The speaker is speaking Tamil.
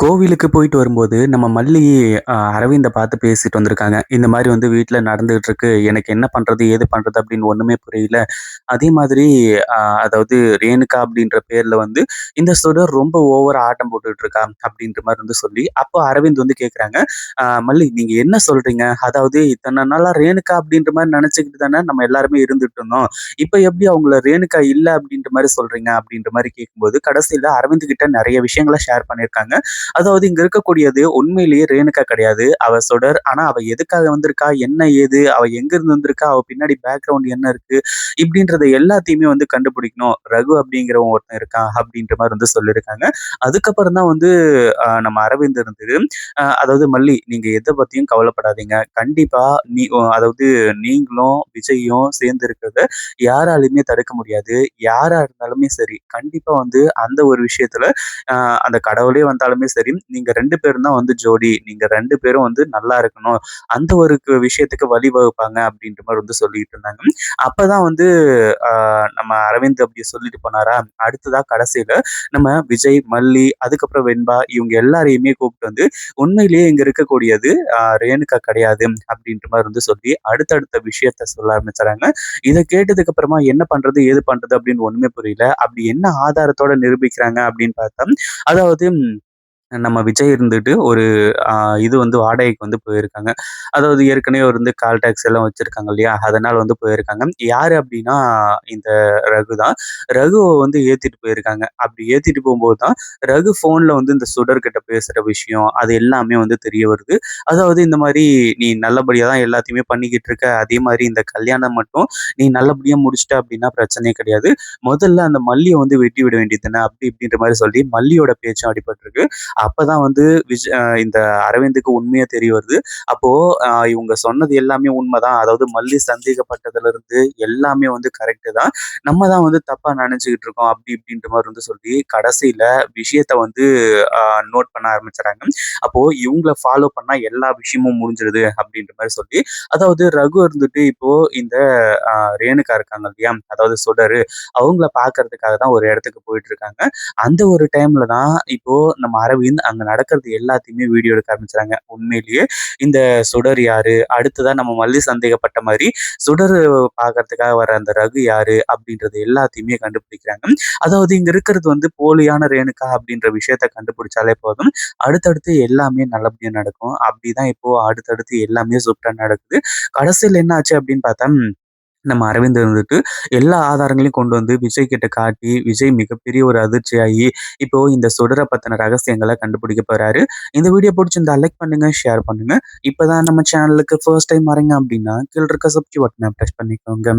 கோவிலுக்கு போயிட்டு வரும்போது, நம்ம மல்லி அரவிந்த பார்த்து பேசிட்டு வந்திருக்காங்க. இந்த மாரி வந்து வீட்ல நடந்துகிட்டு இருக்கு. எனக்கு என்ன பண்றது? ஏது பண்றது? அப்படின்னு ஒண்ணுமே புரியல. அதே மாதிரி அதாவது ரேணுகா அப்படின்ற பேர்ல வந்து இந்த சுடர் ரொம்ப ஓவரா ஆட்டம் போட்டுட்டு இருக்கா, அப்படின்ற மாரி வந்து சொல்லி, அப்போ அரவிந்த் வந்து கேட்குறாங்க, மல்லி நீங்க என்ன சொல்றீங்க? அதாவது இத்தன நாளா ரேணுகா அப்படின்ற மாரி நெனச்சுக்கிட்டு தானே நம்ம எல்லாருமே இருந்துட்டு இருந்தோம். இப்ப எப்படி அவங்கள ரேணுகா இல்ல அப்படின்ற மாரி சொல்றீங்க? அப்படின்ற மாரி கேட்கும்போது, கடைசியில அரவிந்த் கிட்ட நெறைய விஷயங்கள ஷேர் பண்ணியிருக்காங்க. அதாவது இங்க இருக்கக்கூடியது உண்மையிலேயே ரேணுகா கிடையாது. அவ சுடர். ஆனா அவ எதுக்காக வந்திருக்கா? என்ன ஏது? அவ எங்கிருந்து வந்திருக்கா? அவ பின்னாடி பேக்ரவுண்ட் என்ன இருக்கு? இப்படின்றத எல்லாத்தையுமே வந்து கண்டுபிடிக்கணும். ரகு அப்படிங்கிறவன் ஒருத்தன் இருக்கான் அப்படின்ற மாரி வந்து சொல்லியிருக்காங்க. அதுக்கப்புறம் தான் வந்து நம்ம அரவிந்த் இருந்துட்டு, அதாவது மல்லி நீங்க எத பத்தியும் கவலைப்படாதீங்க. கண்டிப்பா அதாவது நீங்களும், விஜயும் சேர்ந்து இருக்கிறத யாராலயுமே தடுக்க முடியாது. யாரா இருந்தாலுமே சரி, கண்டிப்பா வந்து அந்த ஒரு விஷயத்துல அ அந்த கடவுளே வந்தாலுமே சரி, நீங்க 2 பேரும் தான் வந்து ஜோடி. நீங்க 2 பேரும் வந்து நல்லா இருக்கணும். அந்த ஒரு விஷயத்துக்கு வழிவகுப்பாங்க அப்படின்ற மாரி வந்து சொல்லிட்டு இருந்தாங்க. அப்பதான் வந்து அ நம்ம அரவிந்த் அப்படி சொல்லிட்டு போனாரா, அடுத்ததா கடைசியில நம்ம விஜய், மல்லி, அதுக்கப்புறம் வெண்பா இவங்க எல்லாரையுமே கூப்பிட்டு வந்து, உண்மையிலேயே இங்க இருக்கக்கூடியது ரேணுகா கிடையாது அப்படின்ற மாரி வந்து சொல்லி, அடுத்தடுத்த விஷயத்த சொல்ல ஆரம்பிச்சுறாங்க. இத கேட்டதுக்கு அப்புறமா என்ன பண்றது? ஏது பண்றது? அப்படின்னு ஒண்ணுமே புரியல. அப்படி என்ன ஆதாரத்தோட நிரூபிக்கிறாங்க அப்படின்னு பார்த்தா, அதாவது நம்ம விஜய் இருந்துட்டு ஒரு அ இது வந்து வாடகைக்கு வந்து போயிருக்காங்க. அதாவது ஏற்கனவே அவர் வந்து கால் டாக்ஸி எல்லாம் வச்சிருக்காங்க இல்லையா? அதனால வந்து போயிருக்காங்க. யாரு அப்டின்னா, இந்த ரகு தான். ரகுவ வந்து ஏத்திட்டு போயிருக்காங்க. அப்படி ஏத்திட்டு போம்போது தான், ரகு ஃபோன்ல வந்து இந்த சுடர் கிட்ட பேசுற விஷயம், அது எல்லாமே வந்து தெரிய வருது. அதாவது இந்த மாரி நீ நல்லபடியா தான் எல்லாத்தையுமே பண்ணிக்கிட்டு இருக்க. அதே மாரி இந்த கல்யாணம் மட்டும் நீ நல்லபடியா முடிச்சுட்ட அப்டின்னா பிரச்சனையே கிடையாது. முதல்ல அந்த மல்லிய வந்து வெட்டி விட வேண்டியது தானே, அப்டி இப்டின்ற மாரி சொல்லி மல்லியோட பேச்சும் அடிபட்டுருக்கு. அப்பதான் வந்து இந்த அரவிந்துக்கு உண்மையா தெரிய வருது. அப்போ இவங்க சொன்னது எல்லாமே உண்மைதான். அதாவது மல்லி சந்தேகப்பட்டதுலருந்து எல்லாமே வந்து கரெக்ட்டு தான். நம்ம தான் வந்து தப்பா நெனச்சுக்கிட்டு இருக்கோம். அப்படி இப்படின்ற மாரி வந்து சொல்லி கடைசியில விஷயத்த வந்து அ நோட் பண்ண ஆரம்பிச்சுறாங்க. அப்போ இவங்கள ஃபாலோ பண்ணா எல்லா விஷயமும் முடிஞ்சிருது அப்படின்ற மாரி சொல்லி, அதாவது ரகு இருந்துட்டு இப்போ இந்த அ ரேணுகா இருக்காங்க இல்லையா? அதாவது சுடரு அவங்கள பார்க்கறதுக்காக தான் ஒரு இடத்துக்கு போயிட்டு இருக்காங்க. அந்த ஒரு டைம்ல தான் இப்போ நம்ம அரவிந்த் அங்க நடக்கிறது எல்லாத்தையுமே வீடியோ எடுக்க ஆரம்பிச்சுறாங்க. உண்மையிலேயே இந்த சுடர் யாரு? அடுத்ததா நம்ம மல்லி சந்தேகப்பட்ட மாரி சுடர் பார்க்கறதுக்காக வர அந்த ரகு யாரு? அப்படின்றது எல்லாத்தையுமே கண்டுபிடிக்கிறாங்க. அதாவது இங்க இருக்கிறது வந்து போலியான ரேணுகா அப்படின்ற விஷயத்த கண்டுபிடிச்சாலே போதும். அடுத்தடுத்து எல்லாமே நல்லபடியா நடக்கும். அப்படிதான் இப்போ அடுத்தடுத்து எல்லாமே சூப்பரா நடக்குது. கடைசியில என்ன ஆச்சு அப்படின்னு பார்த்தா நம்ம அரவிந்த் இருந்துட்டு எல்லா ஆதாரங்களையும் கொண்டு வந்து விஜய் கிட்ட காட்டி, விஜய் மிகப்பெரிய ஒரு அதிர்ச்சியாகி, இப்போ இந்த சுடர பத்தின ரகசியங்கள கண்டுபிடிக்க போறாரு. இந்த வீடியோ புடிச்சிருந்தா லைக் பண்ணுங்க, ஷேர் பண்ணுங்க. இப்பதான் நம்ம சேனலுக்கு ஃபர்ஸ்ட் டைம் வரீங்க அப்படின்னா, கீழ இருக்க சப்ஸ்கிரைப் பட்டன பிரஸ் பண்ணிக்கோங்க.